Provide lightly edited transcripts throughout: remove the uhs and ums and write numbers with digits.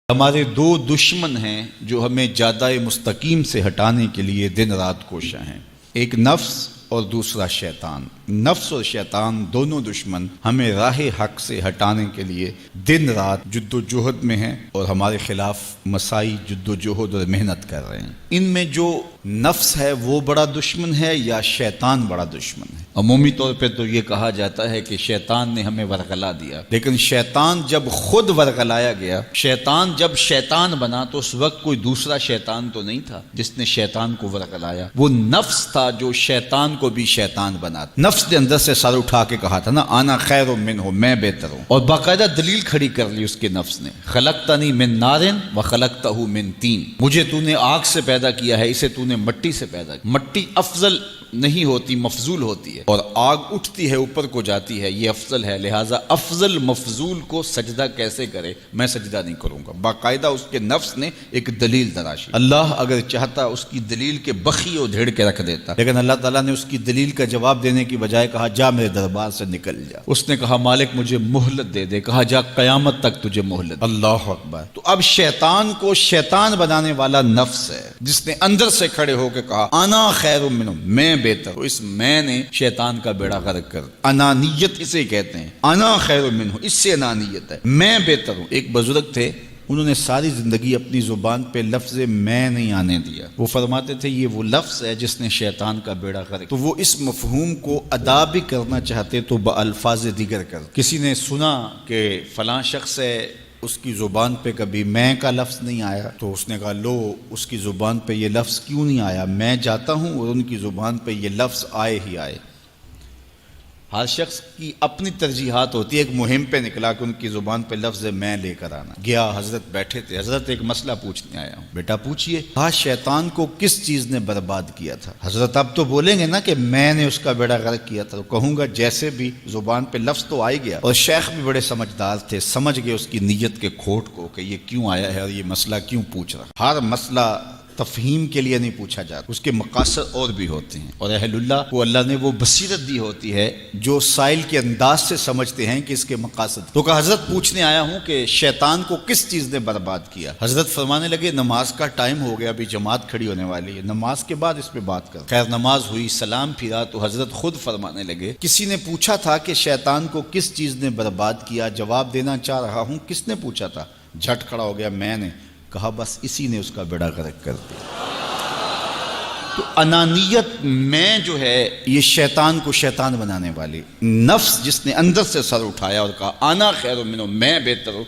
ہمارے دو دشمن ہیں جو ہمیں جادہ مستقیم سے ہٹانے کے لیے دن رات کوشاں ہیں، ایک نفس اور دوسرا شیطان۔ نفس اور شیطان دونوں دشمن ہمیں راہ حق سے ہٹانے کے لیے دن رات جد و جہد میں ہیں اور ہمارے خلاف مساعی جد و جہد اور محنت کر رہے ہیں۔ ان میں جو نفس ہے وہ بڑا دشمن ہے یا شیطان بڑا دشمن ہے؟ عمومی طور پہ تو یہ کہا جاتا ہے کہ شیطان نے ہمیں ورغلا دیا، لیکن شیطان جب خود ورغلایا گیا، شیطان جب شیطان بنا تو اس وقت کوئی دوسرا شیطان تو نہیں تھا جس نے شیطان کو ورغلایا، وہ نفس تھا جو شیطان کو بھی شیطان بنا۔ نفس نے اندر سے سر اٹھا کے کہا تھا نا، انا خیر منہ، میں بہتر ہوں، اور باقاعدہ دلیل کھڑی کر لی اس کے نفس نے، خلقتنی من نار وخلقتہ من طین، مجھے تو نے آگ سے پیدا کیا ہے، اسے تو نے مٹی سے پیدا کیا۔ مٹی افضل نہیں ہوتی، مفضول ہوتی ہے، اور آگ اٹھتی ہے اوپر کو جاتی ہے، یہ افضل ہے، لہٰذا افضل مفضول کو سجدہ کیسے کرے؟ میں سجدہ نہیں کروں گا۔ باقاعدہ اس کے نفس نے ایک دلیل تراشی۔ اللہ اگر چاہتا اس کی دلیل کے بخی اور دھیڑ کے رکھ دیتا، لیکن اللہ تعالیٰ نے اس کی دلیل کا جواب دینے کی بجائے کہا جا میرے دربار سے نکل جا۔ اس نے کہا مالک مجھے مہلت دے دے، کہا جا قیامت تک تجھے مہلت۔ اللہ اکبر۔ تو اب شیطان کو شیطان بنانے والا نفس ہے جس نے اندر سے کھڑے ہو کے کہا انا خیر منہ، میں بہتر ہوں۔ اس میں نے شیطان کا بیڑا غرق کر، انانیت اسے کہتے ہیں، انا خیر منہ، اس سے انانیت ہے، میں بہتر ہوں۔ ایک بزرگ تھے، انہوں نے ساری زندگی اپنی زبان پہ لفظ میں نہیں آنے دیا۔ وہ فرماتے تھے یہ وہ لفظ ہے جس نے شیطان کا بیڑا غرق۔ تو وہ اس مفہوم کو ادا بھی کرنا چاہتے تو بالفاظ دیگر کر۔ کسی نے سنا کہ فلاں شخص ہے، اس کی زبان پہ کبھی میں کا لفظ نہیں آیا، تو اس نے کہا لو اس کی زبان پہ یہ لفظ کیوں نہیں آیا؟ میں جاتا ہوں اور ان کی زبان پہ یہ لفظ آئے ہی آئے۔ ہر شخص کی اپنی ترجیحات ہوتی ہے۔ ایک مہم پہ نکلا کہ ان کی زبان پہ لفظ میں لے کر آنا۔ گیا، حضرت بیٹھے تھے، حضرت ایک مسئلہ پوچھنے آیا ہوں۔ بیٹا پوچھئے۔ کہا شیطان کو کس چیز نے برباد کیا تھا؟ حضرت اب تو بولیں گے نا کہ میں نے اس کا بیڑا غرق کیا تھا، تو کہوں گا جیسے بھی زبان پہ لفظ تو آ گیا، اور شیخ بھی بڑے سمجھدار تھے، سمجھ گئے اس کی نیت کے کھوٹ کو کہ یہ کیوں آیا ہے اور یہ مسئلہ کیوں پوچھ رہا۔ ہر مسئلہ تفہیم کے لیے نہیں پوچھا جاتا، اس کے مقاصد اور بھی ہوتے ہیں، اور اہل اللہ کو اللہ نے وہ بصیرت دی ہوتی ہے جو سائل کے انداز سے سمجھتے ہیں کہ اس کے مقاصد۔ تو کہا حضرت پوچھنے آیا ہوں کہ شیطان کو کس چیز نے برباد کیا؟ حضرت فرمانے لگے نماز کا ٹائم ہو گیا، ابھی جماعت کھڑی ہونے والی ہے، نماز کے بعد اس پہ بات کر۔ خیر نماز ہوئی، سلام پھرا تو حضرت خود فرمانے لگے کسی نے پوچھا تھا کہ شیطان کو کس چیز نے برباد کیا؟ جواب دینا چاہ رہا ہوں کس نے پوچھا تھا؟ جھٹ کھڑا ہو گیا میں نے۔ کہا بس اسی نے اس کا بیڑا غرق کر دیا۔ تو انانیت میں جو ہے یہ شیطان کو شیطان بنانے والی، نفس جس نے اندر سے سر اٹھایا اور کہا انا خیر منہ، میں بہتر ہوں،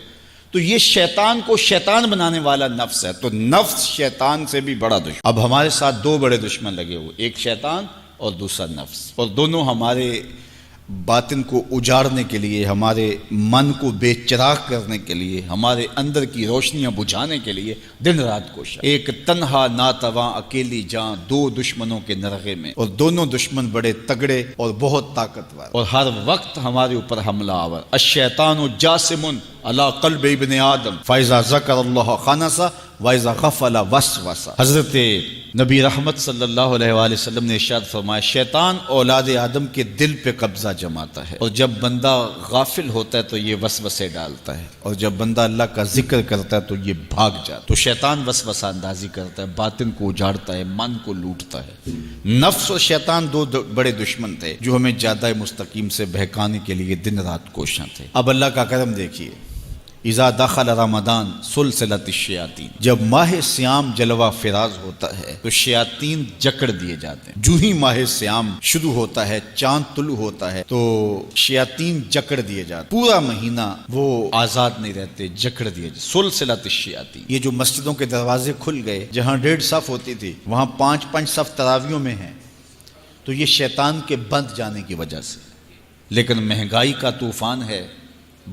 تو یہ شیطان کو شیطان بنانے والا نفس ہے۔ تو نفس شیطان سے بھی بڑا دشمن۔ اب ہمارے ساتھ دو بڑے دشمن لگے ہوئے، ایک شیطان اور دوسرا نفس، اور دونوں ہمارے باطن کو اجاڑنے کے لیے، ہمارے من کو بے چراغ کرنے کے لیے، ہمارے اندر کی روشنیاں بجھانے کے لیے دن رات کوشاں۔ ایک تنہا ناتواں اکیلی جاں، دو دشمنوں کے نرغے میں، اور دونوں دشمن بڑے تگڑے اور بہت طاقتور، اور ہر وقت ہمارے اوپر حملہ آور۔ الشیطان جاسم علی قلب ابن آدم فاذا ذکر اللہ خنس واذا غفل وسوس۔ حضرت نبی رحمت صلی اللہ علیہ وآلہ وسلم نے ارشاد فرمایا شیطان اولاد آدم کے دل پہ قبضہ جماتا ہے، اور جب بندہ غافل ہوتا ہے تو یہ وسوسے ڈالتا ہے، اور جب بندہ اللہ کا ذکر کرتا ہے تو یہ بھاگ جاتا ہے۔ تو شیطان وسوسہ اندازی کرتا ہے، باطن کو اجاڑتا ہے، من کو لوٹتا ہے۔ نفس اور شیطان دو بڑے دشمن تھے جو ہمیں جادہ مستقیم سے بہکانے کے لیے دن رات کوشاں تھے۔ اب اللہ کا کرم دیکھیے، اذا دخل رمضان سلسلۃ الشیاطین، جب ماہ سیام جلوہ فراز ہوتا ہے تو شیاطین جکڑ دیے جاتے ہیں۔ جو ہی ماہ سیام شروع ہوتا ہے، چاند طلوع ہوتا ہے تو شیاطین جکڑ دیے جاتے ہیں، پورا مہینہ وہ آزاد نہیں رہتے، جکڑ دیے جاتے۔ سلسلۃ الشیاطین، یہ جو مسجدوں کے دروازے کھل گئے، جہاں 1.5 صف ہوتی تھی وہاں 5 صف تراویحوں میں ہیں، تو یہ شیطان کے بند جانے کی وجہ سے۔ لیکن مہنگائی کا طوفان ہے،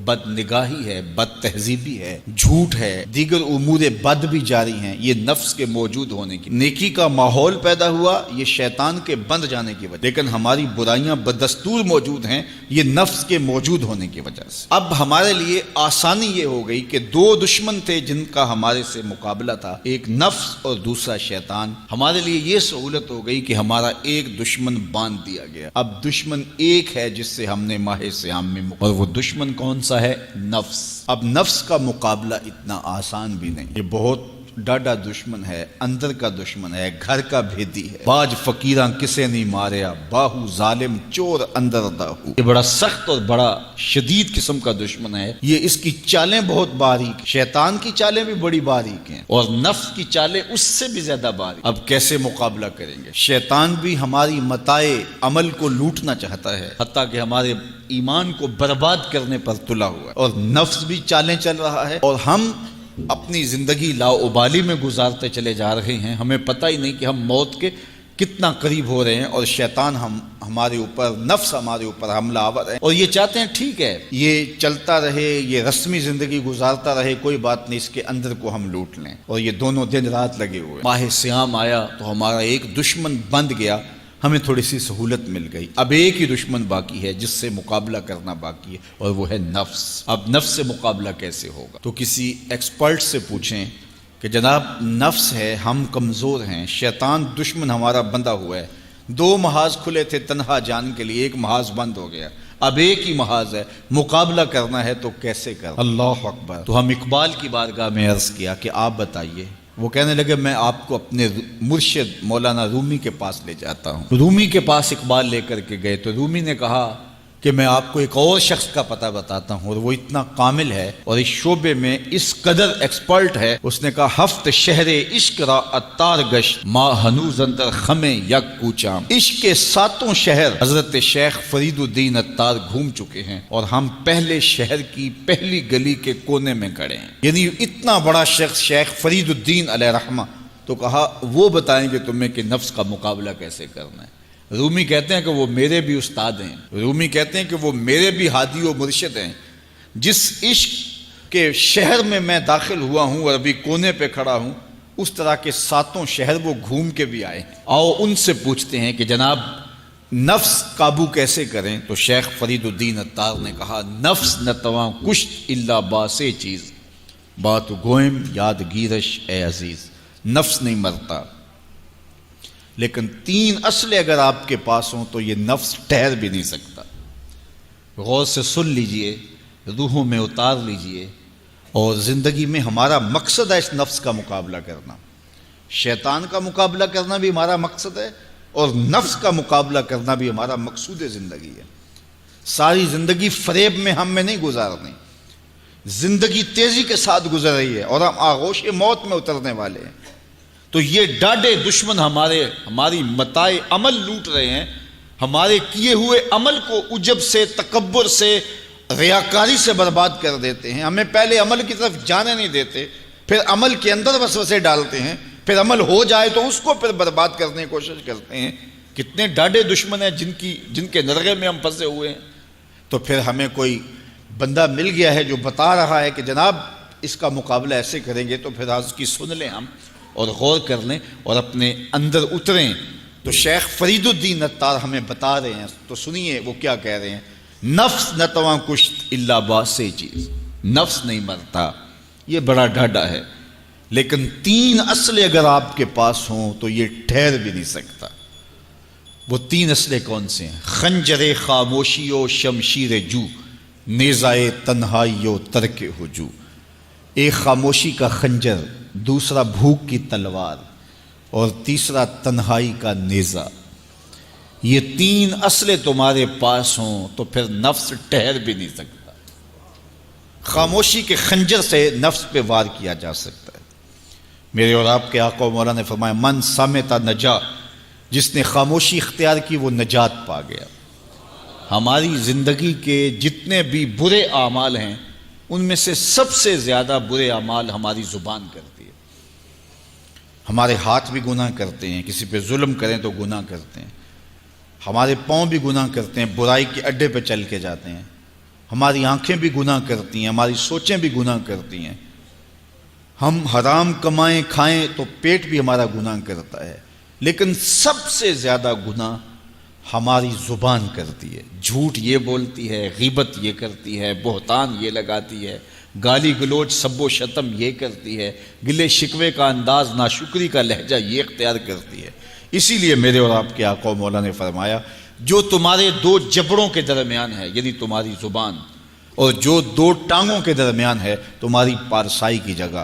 بد نگاہی ہے، بد تہذیبی ہے، جھوٹ ہے، دیگر امور بد بھی جاری ہیں، یہ نفس کے موجود ہونے کی۔ نیکی کا ماحول پیدا ہوا یہ شیطان کے بند جانے کی وجہ، لیکن ہماری برائیاں بدستور موجود ہیں یہ نفس کے موجود ہونے کی وجہ سے۔ اب ہمارے لیے آسانی یہ ہو گئی کہ دو دشمن تھے جن کا ہمارے سے مقابلہ تھا، ایک نفس اور دوسرا شیطان۔ ہمارے لیے یہ سہولت ہو گئی کہ ہمارا ایک دشمن باندھ دیا گیا، اب دشمن ایک ہے جس سے ہم نے ماہ سیام میں اور وہ دشمن کون کون سا ہے؟ نفس۔ اب نفس کا مقابلہ اتنا آسان بھی نہیں، یہ بہت ڈاڈا دشمن ہے، اندر کا دشمن ہے، گھر کا بھیدی ہے۔ باج فقیراں کسے نہیں ماریا، باہو ظالم چور اندر داہو۔ یہ بڑا سخت اور بڑا شدید قسم کا دشمن ہے۔ یہ اس کی چالیں بہت باریک، شیطان کی چالیں بھی بڑی باریک ہیں اور نفس کی چالیں اس سے بھی زیادہ باریک۔ اب کیسے مقابلہ کریں گے؟ شیطان بھی ہماری متاع عمل کو لوٹنا چاہتا ہے، حتیٰ کہ ہمارے ایمان کو برباد کرنے پر تلا ہوا ہے، اور نفس بھی چالیں چل رہا ہے، اور ہم اپنی زندگی لاؤبالی میں گزارتے چلے جا رہے ہیں۔ ہمیں پتہ ہی نہیں کہ ہم موت کے کتنا قریب ہو رہے ہیں، اور شیطان ہمارے اوپر، نفس ہمارے اوپر حملہ آور ہے، اور یہ چاہتے ہیں ٹھیک ہے یہ چلتا رہے، یہ رسمی زندگی گزارتا رہے، کوئی بات نہیں، اس کے اندر کو ہم لوٹ لیں۔ اور یہ دونوں دن رات لگے ہوئے۔ ماہ سیام آیا تو ہمارا ایک دشمن بند گیا، ہمیں تھوڑی سی سہولت مل گئی۔ اب ایک ہی دشمن باقی ہے جس سے مقابلہ کرنا باقی ہے، اور وہ ہے نفس۔ اب نفس سے مقابلہ کیسے ہوگا؟ تو کسی ایکسپرٹ سے پوچھیں کہ جناب نفس ہے، ہم کمزور ہیں، شیطان دشمن ہمارا بندہ ہوا ہے، 2 محاذ کھلے تھے تنہا جان کے لیے، ایک محاذ بند ہو گیا، اب ایک ہی محاذ ہے، مقابلہ کرنا ہے تو کیسے کرنا؟ اللہ اکبر۔ تو ہم اقبال کی بارگاہ میں عرض کیا کہ آپ بتائیے۔ وہ کہنے لگے میں آپ کو اپنے مرشد مولانا رومی کے پاس لے جاتا ہوں۔ رومی کے پاس اقبال لے کر کے گئے تو رومی نے کہا کہ میں آپ کو ایک اور شخص کا پتہ بتاتا ہوں، اور وہ اتنا کامل ہے اور اس شعبے میں اس قدر ایکسپرٹ ہے۔ اس نے کہا ہفت شہر عشق را اتار گشت ما ہنوز اندر خمیں یک کوچام۔ عشق کے 7 شہر حضرت شیخ فرید الدین اتار گھوم چکے ہیں، اور ہم پہلے شہر کی پہلی گلی کے کونے میں کھڑے ہیں۔ یعنی اتنا بڑا شخص شیخ فرید الدین علیہ رحمہ، تو کہا وہ بتائیں گے تمہیں کہ نفس کا مقابلہ کیسے کرنا ہے۔ رومی کہتے ہیں کہ وہ میرے بھی استاد ہیں، رومی کہتے ہیں کہ وہ میرے بھی ہادی و مرشد ہیں۔ جس عشق کے شہر میں داخل ہوا ہوں اور ابھی کونے پہ کھڑا ہوں، اس طرح کے 7 شہر وہ گھوم کے بھی آئے۔ آؤ ان سے پوچھتے ہیں کہ جناب نفس قابو کیسے کریں؟ تو شیخ فرید الدین اتار نے کہا نفس نتواں کشت الا باسے چیز بات گوئم یاد گیرش اے عزیز۔ نفس نہیں مرتا، لیکن 3 اسلحے اگر آپ کے پاس ہوں تو یہ نفس ٹھہر بھی نہیں سکتا۔ غور سے سن لیجئے، روحوں میں اتار لیجئے، اور زندگی میں ہمارا مقصد ہے اس نفس کا مقابلہ کرنا۔ شیطان کا مقابلہ کرنا بھی ہمارا مقصد ہے، اور نفس کا مقابلہ کرنا بھی ہمارا مقصود زندگی ہے۔ ساری زندگی فریب میں ہم میں نہیں گزارنی، زندگی تیزی کے ساتھ گزر رہی ہے اور ہم آغوش موت میں اترنے والے ہیں۔ تو یہ ڈاڈے دشمن ہماری متاع عمل لوٹ رہے ہیں، ہمارے کیے ہوئے عمل کو عجب سے، تکبر سے، ریاکاری سے برباد کر دیتے ہیں۔ ہمیں پہلے عمل کی طرف جانے نہیں دیتے، پھر عمل کے اندر وسوسے ڈالتے ہیں، پھر عمل ہو جائے تو اس کو پھر برباد کرنے کی کوشش کرتے ہیں۔ کتنے ڈاڈے دشمن ہیں جن کے نرغے میں ہم پھنسے ہوئے ہیں۔ تو پھر ہمیں کوئی بندہ مل گیا ہے جو بتا رہا ہے کہ جناب اس کا مقابلہ ایسے کریں گے، تو پھر آج کی سن لیں ہم اور غور کر لیں اور اپنے اندر اتریں۔ تو شیخ فرید الدین اتار ہمیں بتا رہے ہیں، تو سنیے وہ کیا کہہ رہے ہیں۔ نفس نتواں کشت الا باسے چیز، نفس نہیں مرتا، یہ بڑا ڈاڈا ہے، لیکن 3 اسلحے اگر آپ کے پاس ہوں تو یہ ٹھہر بھی نہیں سکتا۔ وہ 3 اسلحے کون سے ہیں؟ خنجر خاموشی و شمشیر جو، نیزائے تنہائی و ترک ہجو۔ ایک خاموشی کا خنجر، دوسرا بھوک کی تلوار، اور تیسرا تنہائی کا نیزہ۔ یہ 3 اسلحے تمہارے پاس ہوں تو پھر نفس ٹھہر بھی نہیں سکتا۔ خاموشی کے خنجر سے نفس پہ وار کیا جا سکتا ہے۔ میرے اور آپ کے آقا و مولا نے فرمایا من صامتا نجا، جس نے خاموشی اختیار کی وہ نجات پا گیا۔ ہماری زندگی کے جتنے بھی برے اعمال ہیں ان میں سے سب سے زیادہ برے اعمال ہماری زبان کرتی ہے۔ ہمارے ہاتھ بھی گناہ کرتے ہیں، کسی پہ ظلم کریں تو گناہ کرتے ہیں، ہمارے پاؤں بھی گناہ کرتے ہیں، برائی کے اڈے پہ چل کے جاتے ہیں، ہماری آنکھیں بھی گناہ کرتی ہیں، ہماری سوچیں بھی گناہ کرتی ہیں، ہم حرام کمائیں کھائیں تو پیٹ بھی ہمارا گناہ کرتا ہے، لیکن سب سے زیادہ گناہ ہماری زبان کرتی ہے۔ جھوٹ یہ بولتی ہے، غیبت یہ کرتی ہے، بہتان یہ لگاتی ہے، گالی گلوچ سب و شتم یہ کرتی ہے، گلے شکوے کا انداز، ناشکری کا لہجہ یہ اختیار کرتی ہے۔ اسی لیے میرے اور آپ کے آقا و مولا نے فرمایا جو تمہارے 2 جبڑوں کے درمیان ہے، یعنی تمہاری زبان، اور جو دو ٹانگوں کے درمیان ہے تمہاری پارسائی کی جگہ،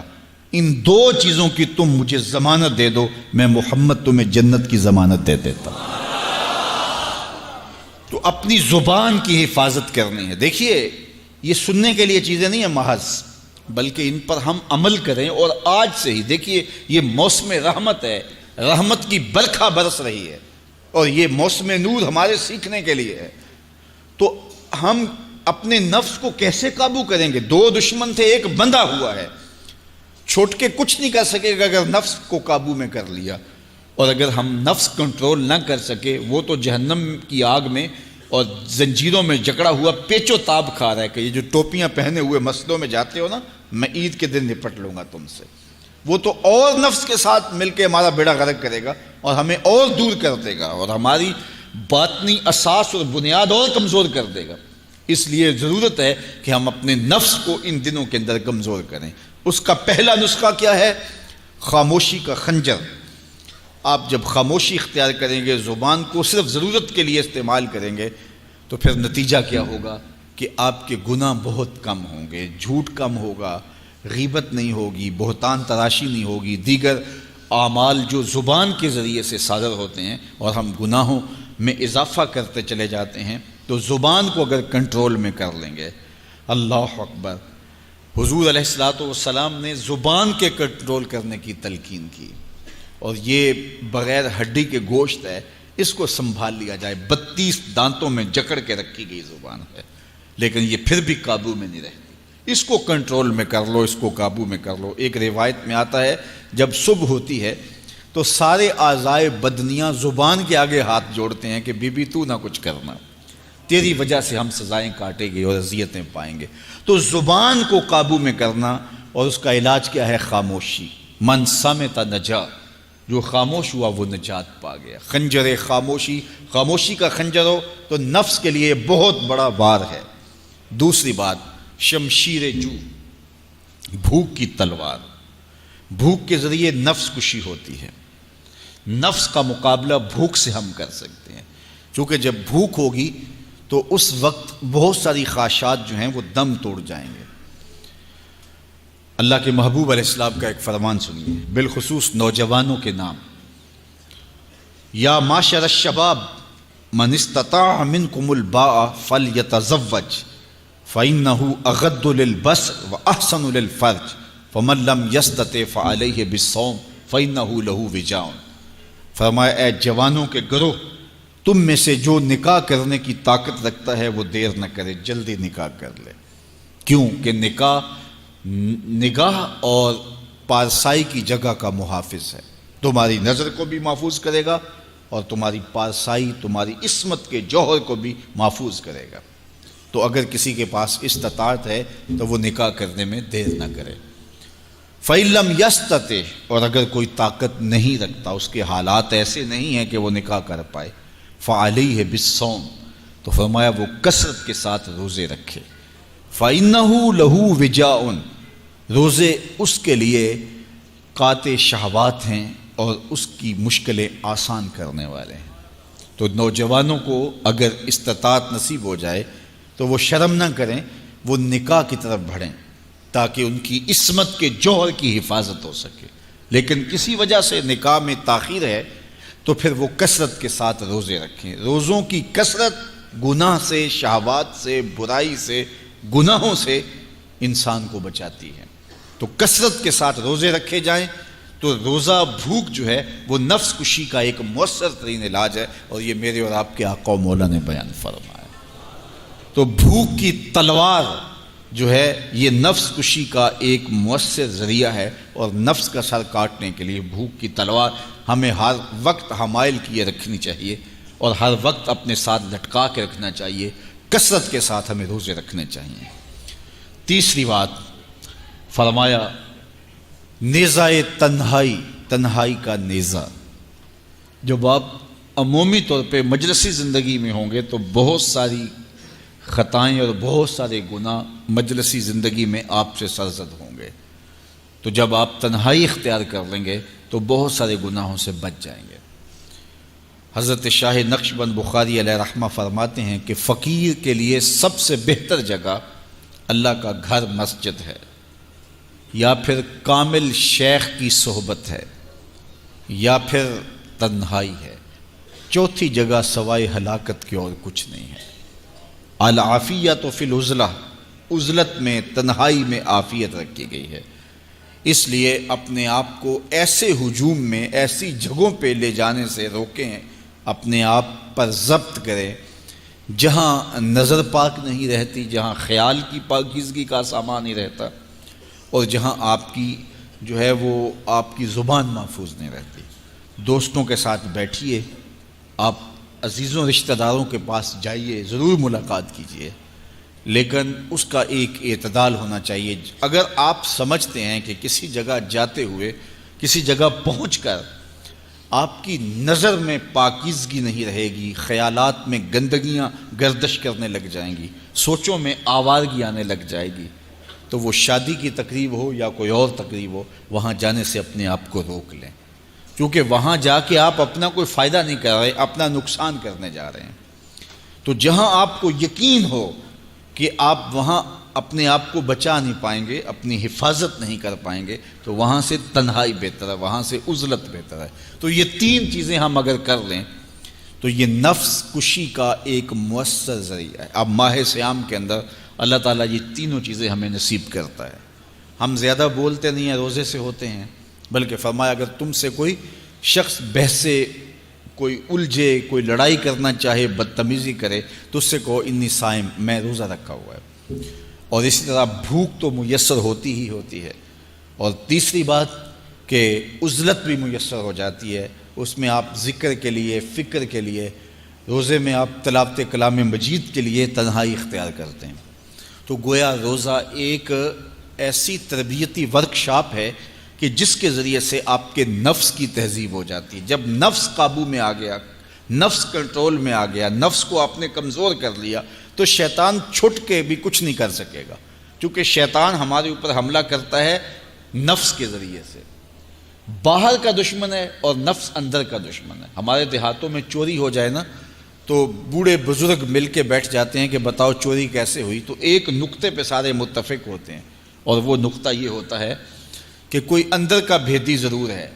ان دو چیزوں کی تم مجھے ضمانت دے دو، میں محمد تمہیں جنت کی ضمانت دے دیتا ہوں۔ تو اپنی زبان کی حفاظت کرنی ہے۔ دیکھیے یہ سننے کے لیے چیزیں نہیں ہیں محض، بلکہ ان پر ہم عمل کریں، اور آج سے ہی دیکھیے یہ موسم رحمت ہے، رحمت کی برکھا برس رہی ہے، اور یہ موسم نور ہمارے سیکھنے کے لیے ہے۔ تو ہم اپنے نفس کو کیسے قابو کریں گے؟ دو دشمن تھے، ایک بندھا ہوا ہے، چھوٹ کے کچھ نہیں کر سکے گا اگر نفس کو قابو میں کر لیا، اور اگر ہم نفس کنٹرول نہ کر سکے وہ تو جہنم کی آگ میں اور زنجیروں میں جکڑا ہوا پیچ و تاب کھا رہا ہے کہ یہ جو ٹوپیاں پہنے ہوئے مسجدوں میں جاتے ہو نا، میں عید کے دن نپٹ لوں گا تم سے، وہ تو اور نفس کے ساتھ مل کے ہمارا بیڑا غرق کرے گا اور ہمیں اور دور کر دے گا، اور ہماری باطنی اساس اور بنیاد اور کمزور کر دے گا۔ اس لیے ضرورت ہے کہ ہم اپنے نفس کو ان دنوں کے اندر کمزور کریں۔ اس کا پہلا نسخہ کیا ہے؟ خاموشی کا خنجر۔ آپ جب خاموشی اختیار کریں گے، زبان کو صرف ضرورت کے لیے استعمال کریں گے، تو پھر نتیجہ کیا ہوگا کہ آپ کے گناہ بہت کم ہوں گے، جھوٹ کم ہوگا، غیبت نہیں ہوگی، بہتان تراشی نہیں ہوگی، دیگر اعمال جو زبان کے ذریعے سے صادر ہوتے ہیں اور ہم گناہوں میں اضافہ کرتے چلے جاتے ہیں، تو زبان کو اگر کنٹرول میں کر لیں گے۔ اللہ اکبر! حضور علیہ الصلوۃ والسلام نے زبان کے کنٹرول کرنے کی تلقین کی، اور یہ بغیر ہڈی کے گوشت ہے، اس کو سنبھال لیا جائے۔ 32 دانتوں میں جکڑ کے رکھی گئی زبان ہے، لیکن یہ پھر بھی قابو میں نہیں رہتی۔ اس کو کنٹرول میں کر لو، اس کو قابو میں کر لو۔ ایک روایت میں آتا ہے جب صبح ہوتی ہے تو سارے اعضائے بدنیاں زبان کے آگے ہاتھ جوڑتے ہیں کہ بی بی تو نہ کچھ کرنا، تیری وجہ سے ہم سزائیں کاٹیں گے اور اذیتیں پائیں گے۔ تو زبان کو قابو میں کرنا، اور اس کا علاج کیا ہے؟ خاموشی۔ من صمت نجا، جو خاموش ہوا وہ نجات پا گیا۔ خنجر خاموشی، خاموشی کا خنجر ہو تو نفس کے لیے بہت بڑا بار ہے۔ دوسری بات، شمشیر جو، بھوک کی تلوار۔ بھوک کے ذریعے نفس کشی ہوتی ہے۔ نفس کا مقابلہ بھوک سے ہم کر سکتے ہیں، چونکہ جب بھوک ہوگی تو اس وقت بہت ساری خواہشات جو ہیں وہ دم توڑ جائیں گے۔ اللہ کے محبوب علیہ السلام کا ایک فرمان سنیے، بالخصوص نوجوانوں کے نام۔ یا معشر الشباب من استطاع منکم الباء فلیتزوج فإنه اغض للبصر واحسن للفرج فمن لم یستطع فعلیہ بالصوم فإنه له وجاء۔ فرمایا اے جوانوں کے گروہ، تم میں سے جو نکاح کرنے کی طاقت رکھتا ہے وہ دیر نہ کرے، جلدی نکاح کر لے۔ کیوں کہ نکاح نگاہ اور پارسائی کی جگہ کا محافظ ہے، تمہاری نظر کو بھی محفوظ کرے گا اور تمہاری پارسائی، تمہاری عصمت کے جوہر کو بھی محفوظ کرے گا۔ تو اگر کسی کے پاس استطاعت ہے تو وہ نکاح کرنے میں دیر نہ کرے۔ فَإِن لَمْ يَسْتَطِعْ، اور اگر کوئی طاقت نہیں رکھتا، اس کے حالات ایسے نہیں ہیں کہ وہ نکاح کر پائے، فَعَلَيْهِ بِالصَّوْمِ، تو فرمایا وہ کثرت کے ساتھ روزے رکھے۔ فَإِنَّهُ لَهُ وِجَاءٌ، روزے اس کے لیے قاطع شہوات ہیں اور اس کی مشکلیں آسان کرنے والے ہیں۔ تو نوجوانوں کو اگر استطاعت نصیب ہو جائے تو وہ شرم نہ کریں، وہ نکاح کی طرف بڑھیں تاکہ ان کی عصمت کے جوہر کی حفاظت ہو سکے۔ لیکن کسی وجہ سے نکاح میں تاخیر ہے تو پھر وہ کثرت کے ساتھ روزے رکھیں۔ روزوں کی کثرت گناہ سے، شہوات سے، برائی سے، گناہوں سے انسان کو بچاتی ہے۔ تو کثرت کے ساتھ روزے رکھے جائیں تو روزہ بھوک جو ہے وہ نفس کشی کا ایک مؤثر ترین علاج ہے، اور یہ میرے اور آپ کے آقا و مولا نے بیان فرمایا۔ تو بھوک کی تلوار جو ہے یہ نفس کشی کا ایک مؤثر ذریعہ ہے، اور نفس کا سر کاٹنے کے لیے بھوک کی تلوار ہمیں ہر وقت حمائل کیے رکھنی چاہیے، اور ہر وقت اپنے ساتھ لٹکا کے رکھنا چاہیے۔ کثرت کے ساتھ ہمیں روزے رکھنے چاہیے۔ تیسری بات فرمایا نیزہ تنہائی، تنہائی کا نیزہ۔ جب آپ عمومی طور پہ مجلسی زندگی میں ہوں گے تو بہت ساری خطائیں اور بہت سارے گناہ مجلسی زندگی میں آپ سے سرزد ہوں گے، تو جب آپ تنہائی اختیار کر لیں گے تو بہت سارے گناہوں سے بچ جائیں گے۔ حضرت شاہ نقشبند بخاری علیہ رحمہ فرماتے ہیں کہ فقیر کے لیے سب سے بہتر جگہ اللہ کا گھر مسجد ہے، یا پھر کامل شیخ کی صحبت ہے، یا پھر تنہائی ہے۔ چوتھی جگہ سوائے ہلاکت کے اور کچھ نہیں ہے۔ العافیۃ فی العزلہ، عزلت میں، تنہائی میں عافیت رکھی گئی ہے۔ اس لیے اپنے آپ کو ایسے ہجوم میں، ایسی جگہوں پہ لے جانے سے روکیں، اپنے آپ پر ضبط کریں جہاں نظر پاک نہیں رہتی، جہاں خیال کی پاکیزگی کا سامان نہیں رہتا، اور جہاں آپ کی جو ہے وہ آپ کی زبان محفوظ نہیں رہتی۔ دوستوں کے ساتھ بیٹھیے، آپ عزیزوں رشتہ داروں کے پاس جائیے، ضرور ملاقات کیجیے، لیکن اس کا ایک اعتدال ہونا چاہیے۔ اگر آپ سمجھتے ہیں کہ کسی جگہ جاتے ہوئے، کسی جگہ پہنچ کر آپ کی نظر میں پاکیزگی نہیں رہے گی، خیالات میں گندگیاں گردش کرنے لگ جائیں گی، سوچوں میں آوارگی آنے لگ جائے گی، تو وہ شادی کی تقریب ہو یا کوئی اور تقریب ہو، وہاں جانے سے اپنے آپ کو روک لیں، کیونکہ وہاں جا کے آپ اپنا کوئی فائدہ نہیں کر رہے، اپنا نقصان کرنے جا رہے ہیں۔ تو جہاں آپ کو یقین ہو کہ آپ وہاں اپنے آپ کو بچا نہیں پائیں گے، اپنی حفاظت نہیں کر پائیں گے، تو وہاں سے تنہائی بہتر ہے، وہاں سے عزلت بہتر ہے۔ تو یہ تین چیزیں ہم اگر کر لیں تو یہ نفس کشی کا ایک مؤثر ذریعہ ہے۔ اب ماہ سیام کے اندر اللہ تعالیٰ یہ تینوں چیزیں ہمیں نصیب کرتا ہے۔ ہم زیادہ بولتے نہیں ہیں، روزے سے ہوتے ہیں، بلکہ فرمایا اگر تم سے کوئی شخص بحثے، کوئی الجھے، کوئی لڑائی کرنا چاہے، بدتمیزی کرے، تو اس سے کہو انی صائم، میں روزہ رکھا ہوا ہے۔ اور اسی طرح بھوک تو میسر ہوتی ہی ہوتی ہے۔ اور تیسری بات کہ عزلت بھی میسر ہو جاتی ہے، اس میں آپ ذکر کے لیے، فکر کے لیے، روزے میں آپ تلاوت کلام مجید کے لیے تنہائی اختیار کرتے ہیں۔ تو گویا روزہ ایک ایسی تربیتی ورکشاپ ہے کہ جس کے ذریعے سے آپ کے نفس کی تہذیب ہو جاتی ہے۔ جب نفس قابو میں آ گیا، نفس کنٹرول میں آ گیا، نفس کو آپ نے کمزور کر لیا، تو شیطان چھٹ کے بھی کچھ نہیں کر سکے گا، کیونکہ شیطان ہمارے اوپر حملہ کرتا ہے نفس کے ذریعے سے۔ باہر کا دشمن ہے اور نفس اندر کا دشمن ہے۔ ہمارے دیہاتوں میں چوری ہو جائے نا تو بوڑھے بزرگ مل کے بیٹھ جاتے ہیں کہ بتاؤ چوری کیسے ہوئی، تو ایک نقطے پہ سارے متفق ہوتے ہیں، اور وہ نقطہ یہ ہوتا ہے کہ کوئی اندر کا بھیدی ضرور ہے۔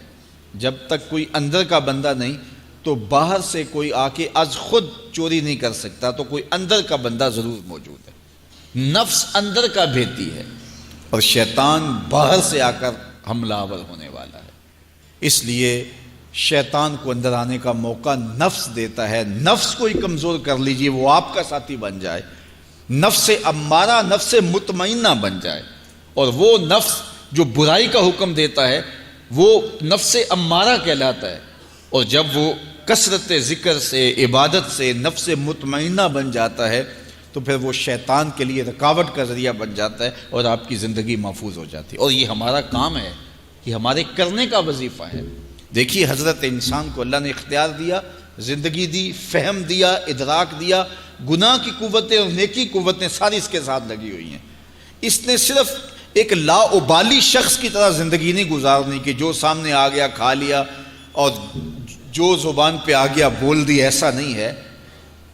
جب تک کوئی اندر کا بندہ نہیں تو باہر سے کوئی آ کے از خود چوری نہیں کر سکتا، تو کوئی اندر کا بندہ ضرور موجود ہے۔ نفس اندر کا بھیدی ہے اور شیطان باہر سے آ کر حملہ آور ہونے والا ہے۔ اس لیے شیطان کو اندر آنے کا موقع نفس دیتا ہے۔ نفس کو ہی کمزور کر لیجئے، وہ آپ کا ساتھی بن جائے، نفس امارہ، نفس مطمئنہ بن جائے، اور وہ نفس جو برائی کا حکم دیتا ہے وہ نفس امارہ کہلاتا ہے۔ اور جب وہ کثرت ذکر سے، عبادت سے نفس مطمئنہ بن جاتا ہے تو پھر وہ شیطان کے لیے رکاوٹ کا ذریعہ بن جاتا ہے اور آپ کی زندگی محفوظ ہو جاتی ہے۔ اور یہ ہمارا کام ہے، یہ ہمارے کرنے کا وظیفہ ہے۔ دیکھیے حضرت انسان کو اللہ نے اختیار دیا، زندگی دی، فہم دیا، ادراک دیا، گناہ کی قوتیں اور نیکی قوتیں ساری اس کے ساتھ لگی ہوئی ہیں۔ اس نے صرف ایک لا ابالی شخص کی طرح زندگی نہیں گزارنی کہ جو سامنے آ گیا کھا لیا اور جو زبان پہ آ گیا بول دی، ایسا نہیں ہے۔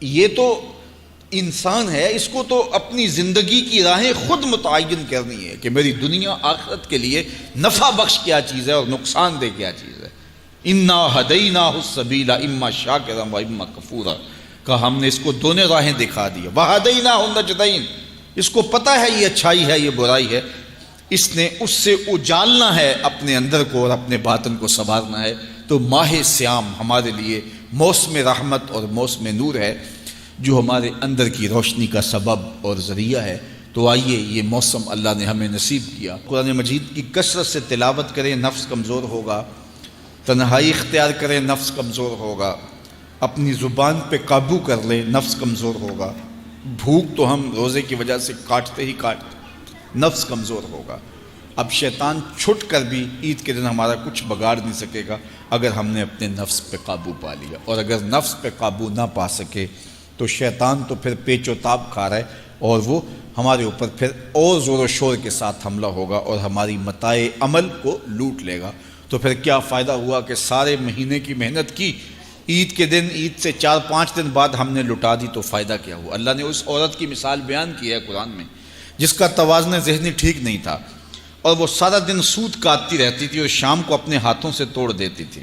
یہ تو انسان ہے، اس کو تو اپنی زندگی کی راہیں خود متعین کرنی ہے کہ میری دنیا آخرت کے لیے نفع بخش کیا چیز ہے اور نقصان دہ کیا چیز ہے۔ انا ہدیناہ السبیل اما شاکرا و اما کفورا، کہ ہم نے اس کو دونوں راہیں دکھا دی، وہدیناہ النجدین، اس کو پتہ ہے یہ اچھائی ہے یہ برائی ہے، اس نے اس سے اجالنا ہے اپنے اندر کو اور اپنے باطن کو سنوارنا ہے۔ تو ماہ سیام ہمارے لیے موسم رحمت اور موسم نور ہے، جو ہمارے اندر کی روشنی کا سبب اور ذریعہ ہے۔ تو آئیے یہ موسم اللہ نے ہمیں نصیب کیا، قرآن مجید کی کثرت سے تلاوت کریں، نفس کمزور ہوگا، تنہائی اختیار کریں، نفس کمزور ہوگا، اپنی زبان پہ قابو کر لیں، نفس کمزور ہوگا، بھوک تو ہم روزے کی وجہ سے کاٹتے ہی کاٹتے، نفس کمزور ہوگا۔ اب شیطان چھٹ کر بھی عید کے دن ہمارا کچھ بگاڑ نہیں سکے گا اگر ہم نے اپنے نفس پہ قابو پا لیا، اور اگر نفس پہ قابو نہ پا سکے تو شیطان تو پھر پیچ و تاب کھا رہا ہے، اور وہ ہمارے اوپر پھر اور زور و شور کے ساتھ حملہ ہوگا اور ہماری متاع عمل کو لوٹ لے گا۔ تو پھر کیا فائدہ ہوا کہ سارے مہینے کی محنت کی، عید کے دن، عید سے 4-5 دن بعد ہم نے لٹا دی، تو فائدہ کیا ہوا؟ اللہ نے اس عورت کی مثال بیان کی ہے قرآن میں جس کا توازن ذہنی ٹھیک نہیں تھا، اور وہ سارا دن سوت کاٹتی رہتی تھی اور شام کو اپنے ہاتھوں سے توڑ دیتی تھی۔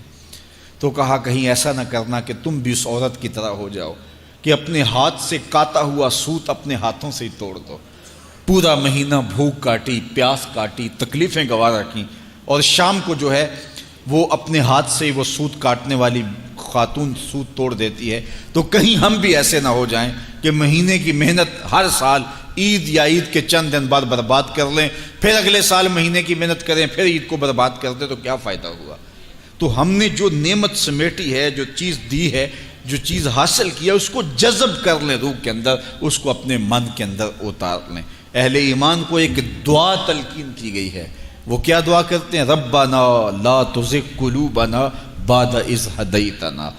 تو کہا کہیں ایسا نہ کرنا کہ تم بھی اس عورت کی طرح ہو جاؤ کہ اپنے ہاتھ سے کاتا ہوا سوت اپنے ہاتھوں سے ہی توڑ دو۔ پورا مہینہ بھوک کاٹی، پیاس کاٹی، تکلیفیں گوارا کیں، اور شام کو جو ہے وہ اپنے ہاتھ سے وہ سوت کاٹنے والی خاتون سوت توڑ دیتی ہے۔ تو کہیں ہم بھی ایسے نہ ہو جائیں کہ مہینے کی محنت ہر سال عید یا عید کے چند دن بعد برباد کر لیں، پھر اگلے سال مہینے کی محنت کریں، پھر عید کو برباد کر دیں، تو کیا فائدہ ہوا؟ تو ہم نے جو نعمت سمیٹی ہے، جو چیز دی ہے، جو چیز حاصل کیا، اس کو جذب کر لیں روح کے اندر، اس کو اپنے من کے اندر اتار لیں۔ اہل ایمان کو ایک دعا تلقین کی گئی ہے، وہ کیا دعا کرتے ہیں؟ ربنا لا تزغ قلوبنا بعد اذ ہدیتنا،